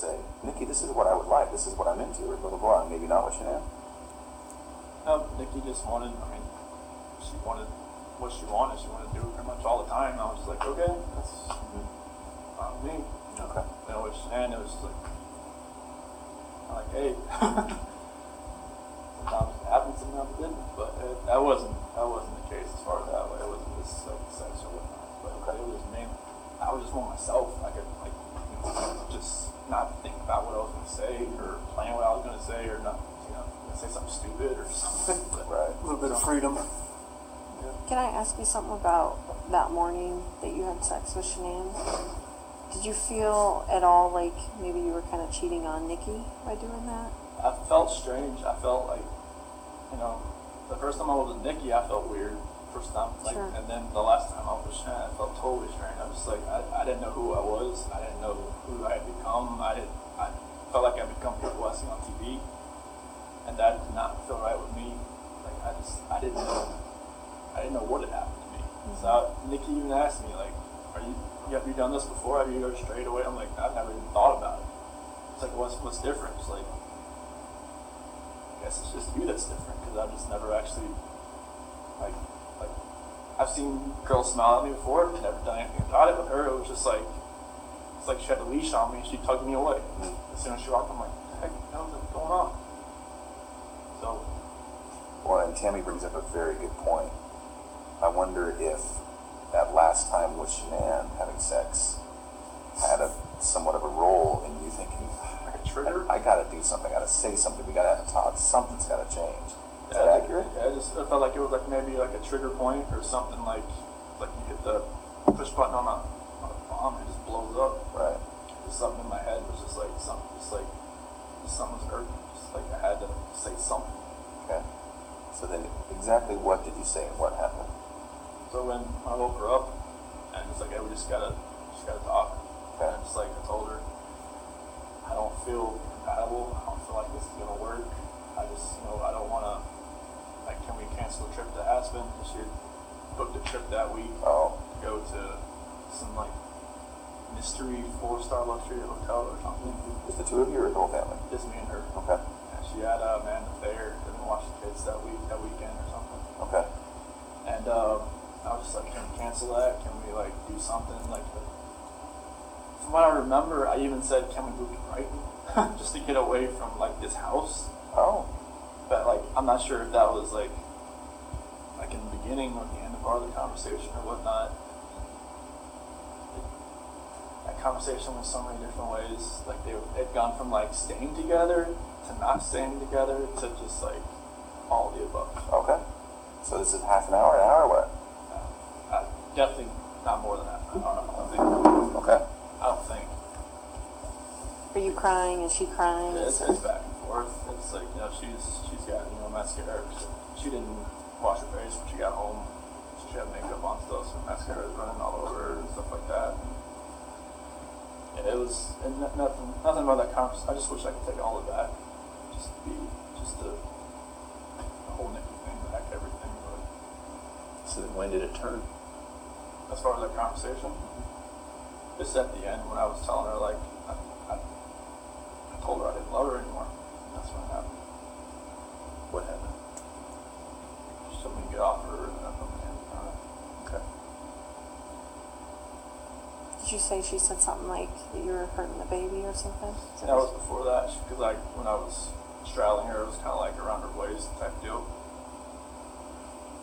say, Nikki, this is what I would like, this is what I'm into, or blah, blah, blah, and maybe not what Shanann? Nikki just wanted, she wanted what she wanted. She wanted to do it pretty much all the time. I was just like, okay, that's me. Okay. You know, with Shanann, it was like, I'm like, hey, sometimes it happens, sometimes it didn't. But that wasn't the case as far as that way. It wasn't just like sex or whatnot. But okay, it was mainly, I was just more myself. I could just not think about what I was going to say or plan what I was going to say or not, say something stupid or something. But right. A little bit of freedom. Can I ask you something about that morning that you had sex with Shanann? Did you feel at all like maybe you were kind of cheating on Nikki by doing that? I felt strange. I felt like, the first time I was with Nikki, I felt weird. First time, Sure. And then the last time I was with Shanann, I felt totally strange. I was just like, I didn't know who I was. I didn't know who I had become. I felt like I had become people I see on TV, and that did not feel right with me. Like I didn't know what had happened to me. Mm-hmm. So Nikki even asked me, like, have you done this before? Have you ever strayed away? I'm like, I've never even thought about it. It's like, what's different? It's like, I guess it's just you that's different, because I've just never actually, like, I've seen girls smile at me before, never done anything about it. With her, it was just like, it's like she had a leash on me and she tugged me away. As soon as she walked, I'm like, what the heck, what's going on? So. Well, and Tammy brings up a very good point. I wonder if that last time with Shanann having sex had somewhat of a role in you thinking, like a trigger? I gotta do something, I gotta say something, we gotta have a talk, something's gotta change. Is that accurate? Yeah, I felt like it was like maybe like a trigger point or something, like you hit the push button on a bomb and it just blows up. Right. Just something in my head was just like something was hurting. Just like I had to say something. Okay. So then exactly what did you say and what happened? So when I woke her up and it's like, hey, we just gotta talk. Okay. And just like I told her, I don't feel compatible. I don't feel like this is gonna work. I just, I don't wanna, like, can we cancel the trip to Aspen? Because she had booked a trip that week to go to some, like, mystery 4-star luxury hotel or something. Just the two of you or the whole family? Just me and her. Okay. And she had Amanda Thayer, didn't watch the kids that weekend or something. Okay. And I was just like, can we cancel that? Can we, like, do something? Like, from what I remember, I even said, can we move to Brighton? Just to get away from, like, this house. Oh. But, like, I'm not sure if that was, like in the beginning or the end of the conversation or whatnot. That conversation went so many different ways. Like, they'd gone from, like, staying together to not staying together to just, like, all of the above. Okay. So this is half an hour, or what? Definitely not more than that. I don't think. Okay. I don't think. Are you crying? Is she crying? It's back and forth. It's like, she's got, mascara. She didn't wash her face when she got home. So she had makeup on still, so mascara is running all over her and stuff like that. And it was nothing about that conversation. I just wish I could take all of that. Just the whole Nikki thing back, everything. But So then when did it turn? as far as that conversation, just at the end when I was telling her, like, I told her I didn't love her anymore. That's when it happened. What happened? She told me to get off her and I put my hands on it. Okay. Did you say she said something like that you were hurting the baby or something? That was before that, because like when I was straddling her, it was kind of like around her waist type deal.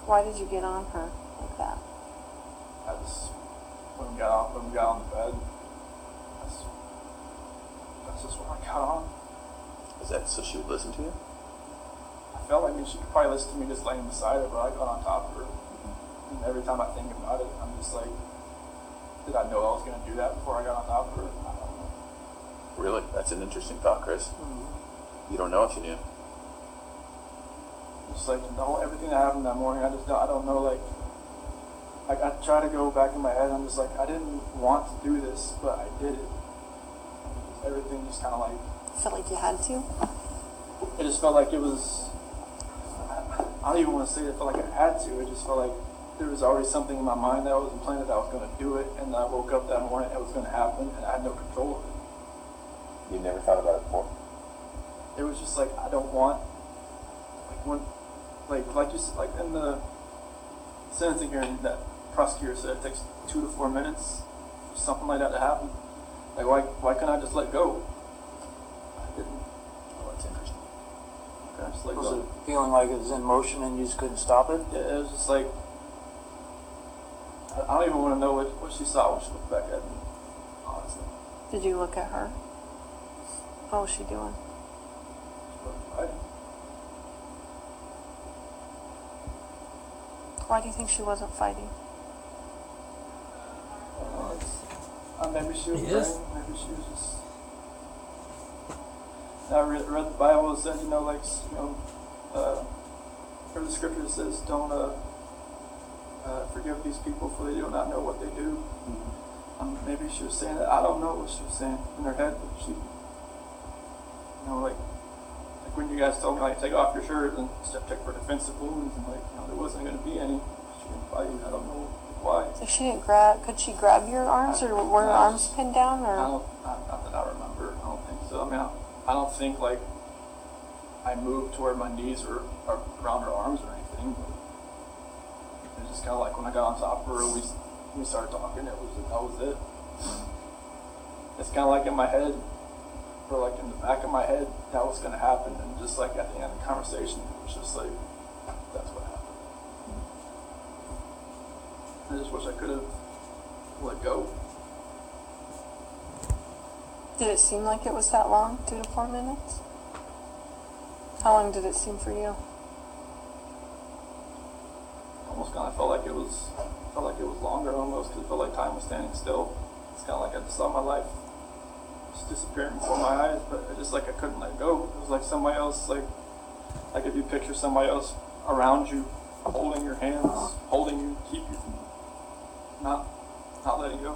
Why did you get on her like that? I just when we got on the bed, that's just when I got on. Is that so she would listen to you? I felt like she could probably listen to me just laying beside her, but I got on top of her. Mm-hmm. And every time I think about it, I'm just like, did I know I was going to do that before I got on top of her? I don't know. Really? That's an interesting thought, Chris. Mm-hmm. You don't know if you knew. Just like, everything that happened that morning, I don't know, like I try to go back in my head, I'm just like, I didn't want to do this, but I did it. Everything just kind of like... Felt like you had to? It just felt like it was... I don't even want to say it felt like I had to. It just felt like there was already something in my mind that I was implanted that I was going to do it, and I woke up that morning, it was going to happen, and I had no control of it. You never thought about it before? It was just like, I don't want, like when, like you said, like in the sentencing hearing, that prosecutor said it takes 2 to 4 minutes, for something like that to happen. Like why can't I just let go? I didn't. Oh, that's interesting. Okay, I just let Was go. it feeling like it was in motion and you just couldn't stop it? Yeah, it was just like, I don't even want to know what she saw when she looked back at me, honestly. Did you look at her? What was she doing? She wasn't fighting. Why do you think she wasn't fighting? Maybe she was Yes. praying, maybe she was just. I read the Bible. It says, where the scripture says, don't forgive these people for they do not know what they do. Maybe she was saying that. I don't know what she was saying in her head, but she, like when you guys told me, like, take off your shirt and check for defensive wounds, and there wasn't going to be any. She didn't fight. I don't know why. So she didn't grab. Could she grab your arms, or were her arms pinned down, or? Not that I remember. I don't think so. I mean, I don't think like I moved to where my knees were around her arms or anything. But it was just kind of like when I got on top of her, we started talking. That was it. It's kind of like in my head, or like in the back of my head, that was going to happen, and just like at the end of the conversation, it was just like that's what happened. I just wish I could have let go. Did it seem like it was that long? 2 to 4 minutes? How long did it seem for you? Almost kind of felt like it was longer almost, because it felt like time was standing still. It's kind of like I just saw my life just disappearing before my eyes, but I couldn't let go. It was like somebody else, like if you picture somebody else around you, holding your hands, holding you, keep you from not letting go.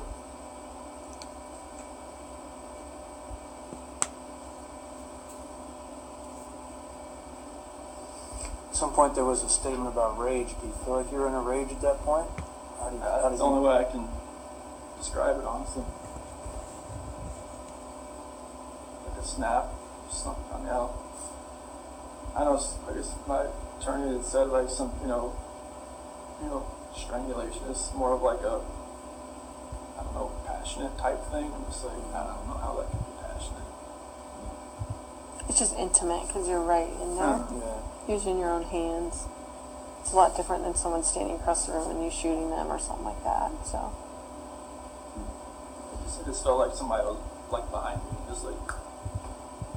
At some point there was a statement about rage. Do you feel like you were in a rage at that point? That's the only way I can describe it, honestly. Like a snap, something. I mean, I know. I guess my attorney had said like some, strangulation is more of like a, I don't know, passionate type thing. I'm just like, I don't know how that can be passionate. It's just intimate because you're right in there, using your own hands. It's a lot different than someone standing across the room and you shooting them or something like that. So. It just felt like somebody was like behind me, just like,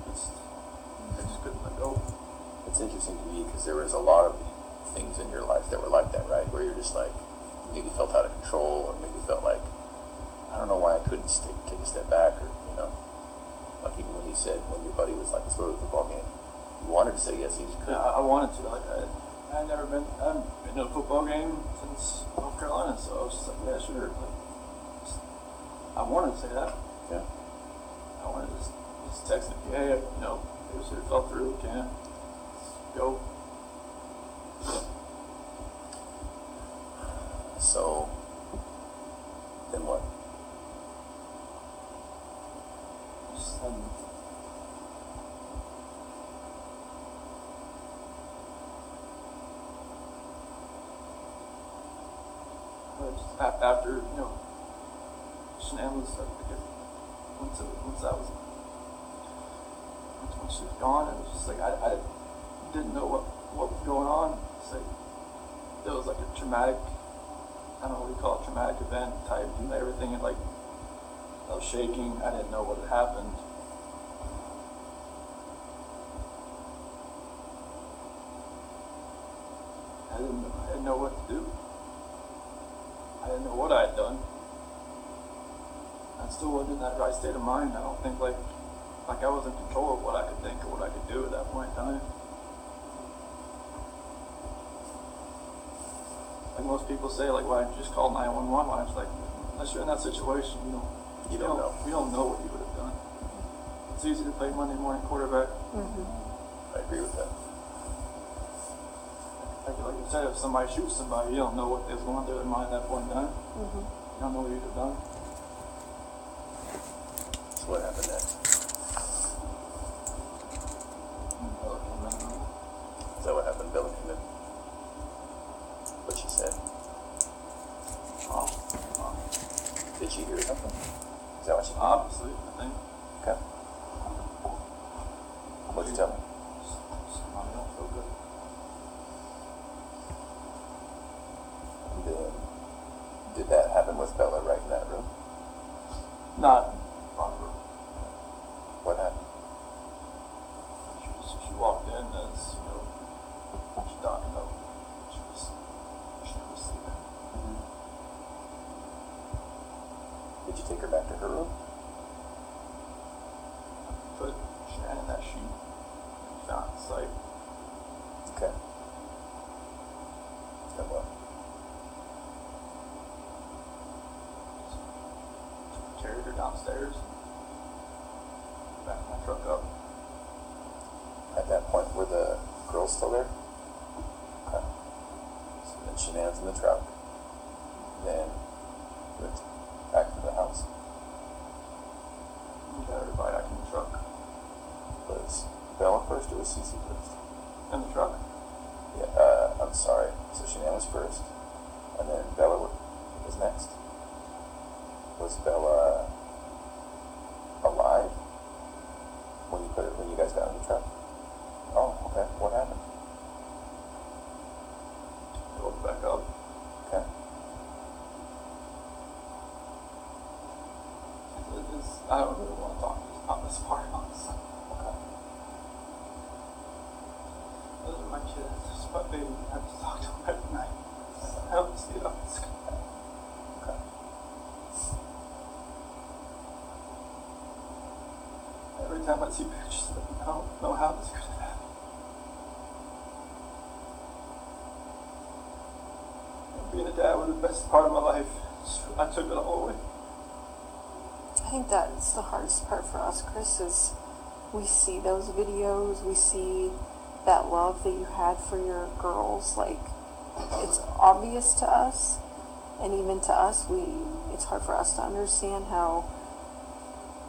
I just couldn't let go. It's interesting to me because there was a lot of things in your life that were like that, right? Where you're just like, maybe felt out of control, or maybe felt like, I don't know why I couldn't take a step back, or, like even when you said, when your buddy was like, let's go to the football game, you wanted to say yes, you just couldn't. Yeah, I wanted to. Like, I haven't been to a football game since North Carolina, so I was just like, yeah, sure. Like, I wanted to say that. Yeah. I wanted to just text him, hey, it fell through, can't go. So, then what? Just, after, Shanann was, once she was gone, it was just like, I didn't know what was going on. It's like, it was like a traumatic, I don't know what you call it, traumatic event type, everything, and like, I was shaking, I didn't know what had happened. I didn't know what to do. I didn't know what I had done. I still wasn't in that right state of mind. I don't think like I was in control of what I could think or what I could do at that point in time. Like most people say, like, why don't you just call 911? I was like, unless you're in that situation, you don't know. You don't know what you would have done. It's easy to play Monday morning quarterback. I agree with that. Like you said, if somebody shoots somebody, you don't know what was going through their mind at that point in time. You don't know what you'd have done. So what happened next? tell me? Mommy don't feel good. And then, did that happen with Bella right in that room? Not proper. What happened? She walked in as, you know, she thought, you know, she was sleeping. Mm-hmm. Did you take her back to her room? Put Shannon in that sheet and found the site. Okay. Then what? Carried her downstairs and backed my truck up. At that point, were the girls still there? Okay. So then Shenan's in the truck. Then went back to the house. We got everybody back in the truck. Was Bella first or was Cece first? In the truck? Yeah, I'm sorry. So Shenan was first. And then Bella was next. Was Bella alive when you guys got in the truck? Oh, okay. What happened? They woke back up. Okay. I don't really want to talk about this part, honestly. Okay. Those are my kids. It's my baby. I have to talk to them every night. I have to see it up. Okay. Every time I see pictures of them, I don't know how this could have happened. And being a dad was the best part of my life. I took it all away. I think that's the hardest part for us, Chris, is we see those videos, we see that love that you had for your girls, like, it's obvious to us, and even to us, it's hard for us to understand how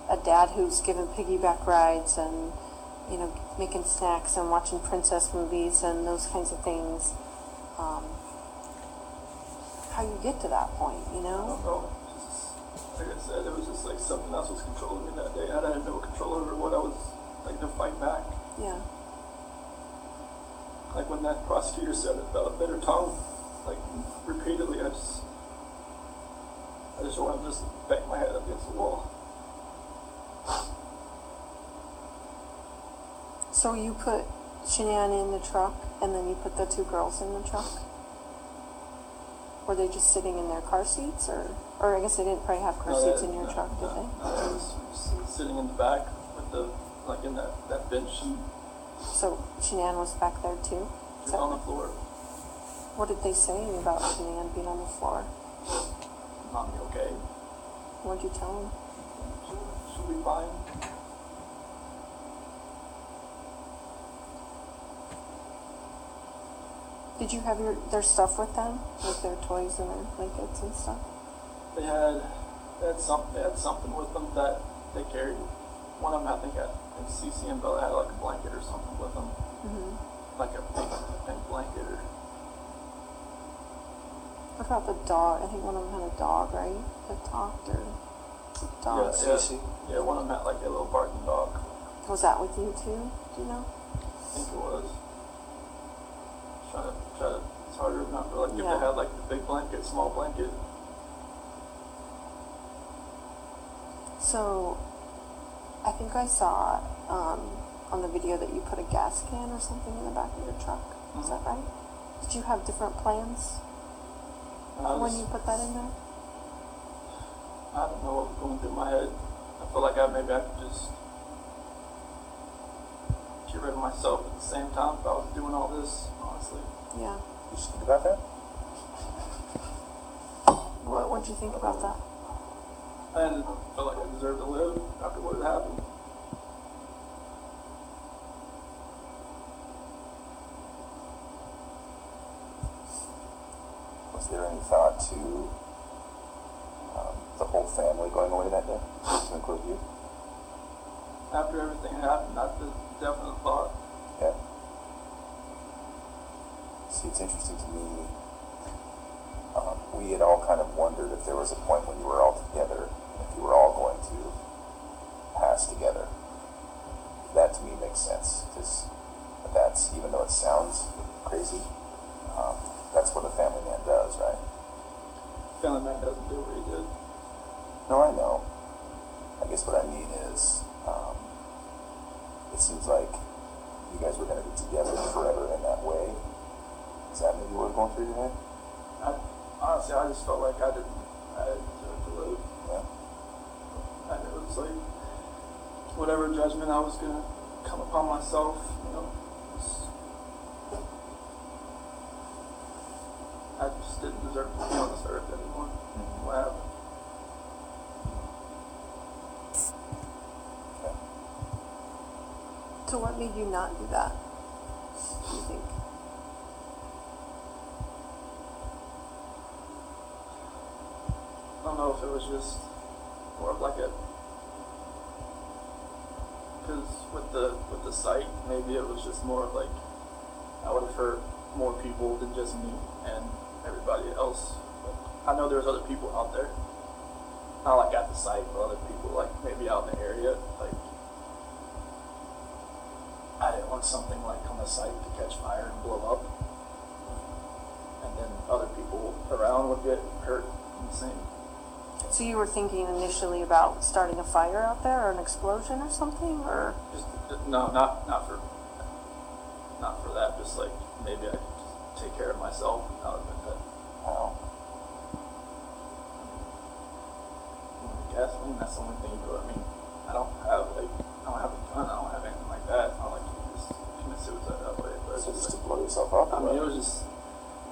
a dad who's given piggyback rides and, you know, making snacks and watching princess movies and those kinds of things, how you get to that point, you I know? don't know. Like I said, it was just like something else was controlling me that day. I had no control over what I was like to fight back. Yeah. Like when that prosecutor said it about a bitter tongue, like repeatedly, I just wanted to just bang my head up against the wall. So you put Shanann in the truck, and then you put the two girls in the truck? Were they just sitting in their car seats, or I guess they didn't probably have car seats in your truck, did they? No, I was sitting in the back with the, like in that bench sheet. So Shanann was back there too? She was on the floor. What did they say about Shanann being on the floor? Mommy, okay? What'd you tell them? She'll be fine. Did you have their stuff with them, like their toys and their blankets and stuff? They had something with them that they carried. One of them, I think Cece and Bella had like a blanket or something with them. Mm-hmm. Like a pink blanket or... What about the dog? I think one of them had a dog, right? That talked, or dog? Yeah, one of them had like a little barking dog. Was that with you too? Do you know? I think it was. It's hard to remember. Like if Yeah. they had like the big blanket, small blanket. So, I think I saw on the video that you put a gas can or something in the back of your truck. Mm-hmm. Is that right? Did you have different plans when you put that in there? I don't know what was going through my head. I feel like maybe I could just get rid of myself at the same time if I was doing all this, honestly. Yeah. You just think about that? What'd you think about that? I didn't feel like I deserved to live after what had happened. Was there any thought to the whole family going away that day, to include you? After everything happened, that's the definite thought. Yeah. See, it's interesting to me. We had all kind of wondered if there was a point when you were all together, and if you were all going to pass together. That to me makes makes sense. Because that's, even though it sounds crazy, that's what a family man does, right? Family man doesn't do what he did. No, I know. I guess what I mean is, it seems like you guys were going to be together forever in that way. Is that maybe what was going through your head? Honestly, I just felt like I deserved to live. Yeah. And it was like, whatever judgment I was going to come upon myself, I just didn't deserve to be on this earth anymore. What happened? So what made you not do that, do you think? I don't know if it was just more of like a, because with the site, maybe it was just more of like, I would have hurt more people than just me and everybody else. But I know there's other people out there, not like at the site, but other people like maybe out in the area. Like, I didn't want something like on the site to catch fire and blow up, and then other people around would get hurt in the same. So you were thinking initially about starting a fire out there, or an explosion or something, or? Just no, not for that. Just like maybe I could just take care of myself and not admit that. Wow. Gasoline, that's the only thing you do. I mean, I don't have a gun. I don't have anything like that. It's not like you can just commit suicide that way. But So it's just to like, blow yourself up? I mean, it was just,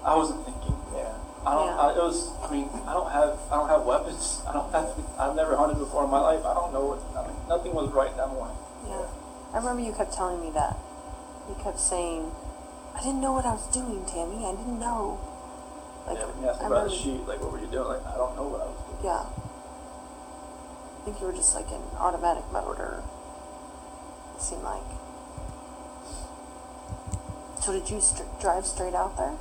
I wasn't thinking. Yeah. I don't. Yeah. I don't have weapons. I've never hunted before in my life. I don't know what. I mean, nothing was right down the line. Yeah. I remember you kept telling me that. You kept saying, I didn't know what I was doing, Tammy. I didn't know. Like, Yeah, when you asked me I about the remember- sheet, like, what were you doing? Like, I don't know what I was doing. Yeah. I think you were just like in automatic mode, or it seemed like. So did you drive straight out there?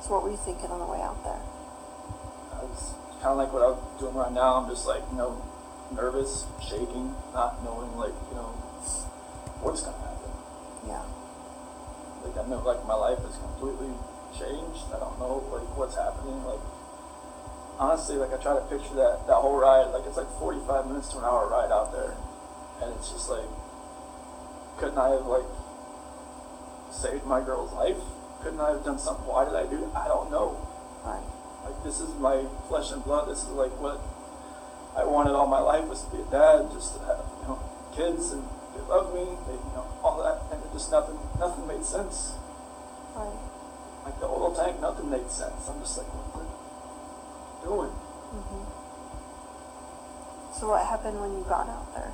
So what were you thinking on the way out there? I was kind of like what I'm doing right now. I'm just like, nervous, shaking, not knowing like, what's gonna happen. Yeah. Like I know like my life is completely changed. I don't know like what's happening. Like honestly, like I try to picture that whole ride. Like it's like 45 minutes to an hour ride out there, and it's just like, couldn't I have like saved my girl's life? Couldn't I have done something? Why did I do it? I don't know. Right. Like this is my flesh and blood. This is like what I wanted all my life, was to be a dad, just to have kids, and they love me. They all that, and it just nothing made sense. Right. Like the oil tank, nothing made sense. I'm just like, what the doing? Mm-hmm. So what happened when you got out there?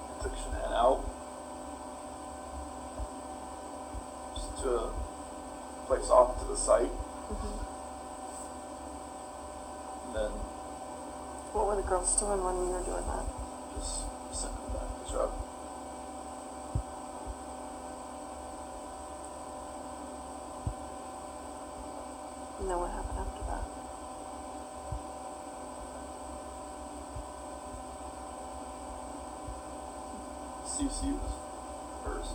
I took Shanann out just to a place off to the site, Mm-hmm. and then What were the girls doing when we were doing that? just sent them back to the truck. And then what happened after that? CC was first.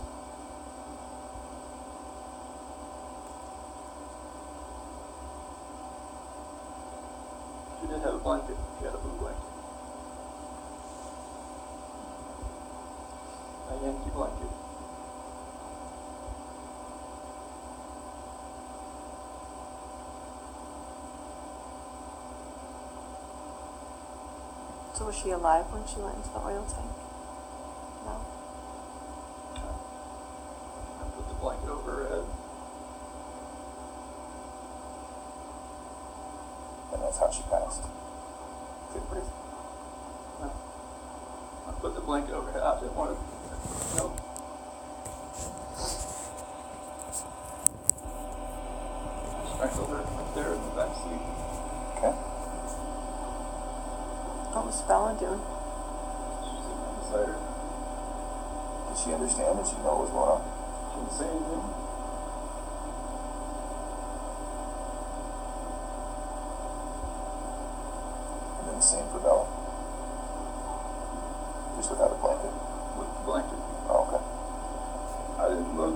She did have a blanket. She had a blue blanket. A Yankee blanket. So was she alive when she went into the oil tank? No. I put the blanket over her head. And that's how she passed. Couldn't breathe. I put the blanket over her head. I didn't want to. Strangled her right there in the back seat. Okay. What was Bella doing? She was sitting beside her. Did she understand? Did she know what was going on? She didn't say anything. And then the same for Bella. Just without a blanket? with the blanket. Oh, okay. I didn't look.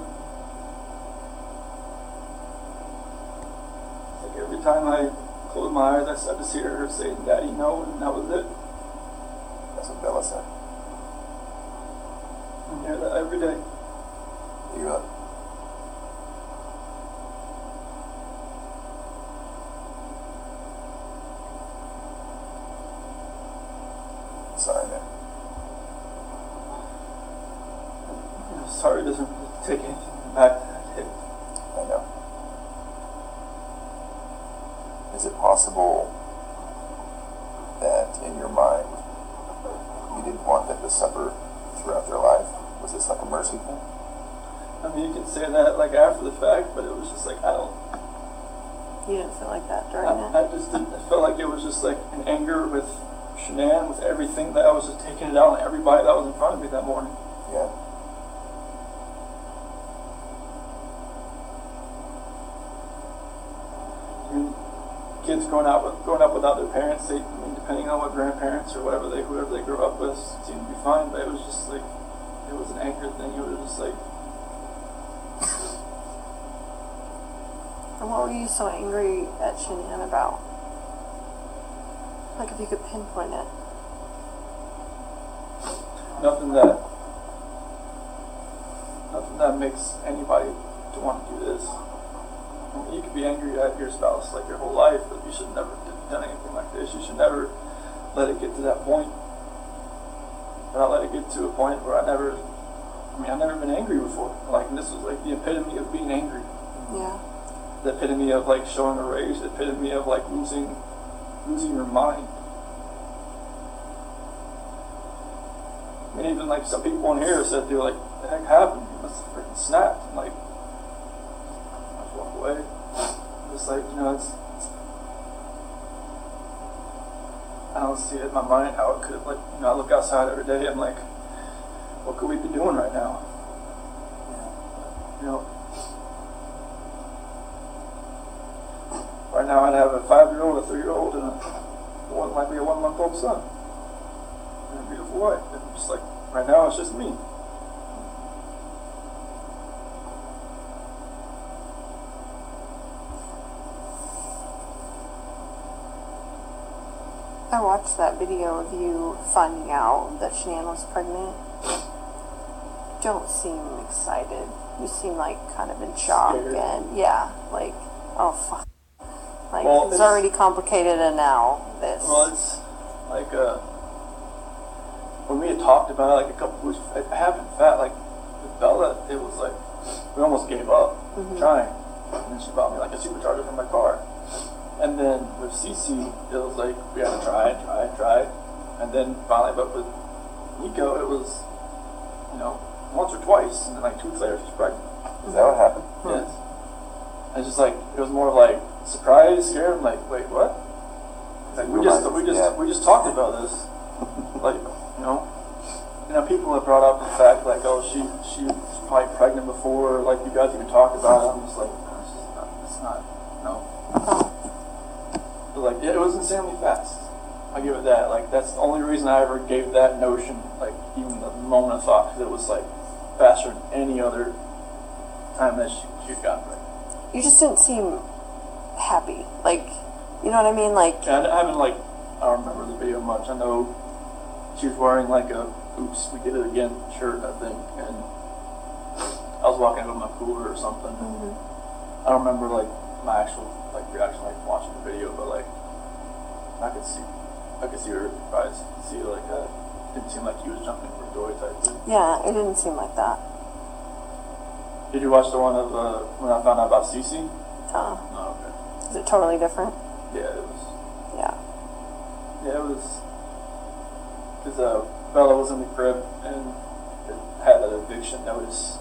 Like every time I closed my eyes, I just hear her say, "Daddy, no," and that was it. That's what Bella said. I hear that every day. You sorry, man. Sorry doesn't really take anything back that I did. I know. Is it possible that in your mind you didn't want them to suffer throughout their life? Was this like a mercy thing? I mean, you can say that like after the fact, but it was just like, I don't. You didn't feel like that during it? I just didn't. I felt like it was just like an anger with Shanann, with everything, that I was just taking it out on everybody that was in front of me that morning. Yeah. I mean, kids growing up without their parents, they, I mean, depending on what grandparents or whoever they grew up with, seemed to be fine. But it was just like, it was an anger thing. It was just like. And what were you so angry at Shanann about? Like if you could pinpoint it. Nothing that makes anybody to want to do this. I mean, you could be angry at your spouse like your whole life, but you should never have done anything like this. You should never let it get to that point. But I let it get to a point where I've never been angry before. Like, and this was like the epitome of being angry. Yeah. The epitome of like showing a rage. The epitome of like losing your mind. I mean, even like some people in here said, "Dude, like, what the heck happened? You must have freaking snapped." And like, I just walk away. Just like, I don't see it in my mind how it could have, like, I look outside every day. I'm like, what could we be doing right now? Right now I'd have a 5-year-old, a 3-year-old, and likely a 1-month-old son. And a beautiful wife. And just like, right now it's just me. I watched that video of you finding out that Shanann was pregnant. You don't seem excited. You seem like kind of in shock. Scared. And yeah, like, oh fuck. Like, Well, it's already complicated and now this. Well, it's like, when we had talked about it, like a couple weeks, it happened fast. Like, with Bella, it was like, we almost gave up trying. And then she bought me like a supercharger for my car. And then with Cece, it was like, we had to try. And then finally, but with Nico, it was, once or twice. And then like 2 weeks later, she's pregnant. Is that what happened? Yes. And it's just like, it was more of like, surprised, scared. I'm like, wait, what? Like, we just talked about this. Like, people have brought up the fact, like, oh, she was probably pregnant before, like, you guys even talked about it. I'm just like, it's not, no. But, like, yeah, it was insanely fast. I give it that. Like, that's the only reason I ever gave that notion, like, even the moment I thought, because it was, like, faster than any other time that she'd gotten pregnant. You just didn't seem happy. Like, you know what I mean? Like, yeah, I haven't, like, I don't remember the video much. I know she was wearing, like, a "Oops, we did it again" shirt, I think, and I was walking out with my cooler or something. I don't remember, like, my actual, like, reaction, like, watching the video, but, like, I could see her eyes, see, like, it didn't seem like he was jumping for joy type thing. yeah, it didn't seem like that. Did you watch the one of, when I found out about Cece? Oh, okay. is it totally different? Yeah, it was. Yeah. Yeah, it was, because Bella was in the crib and it had an eviction notice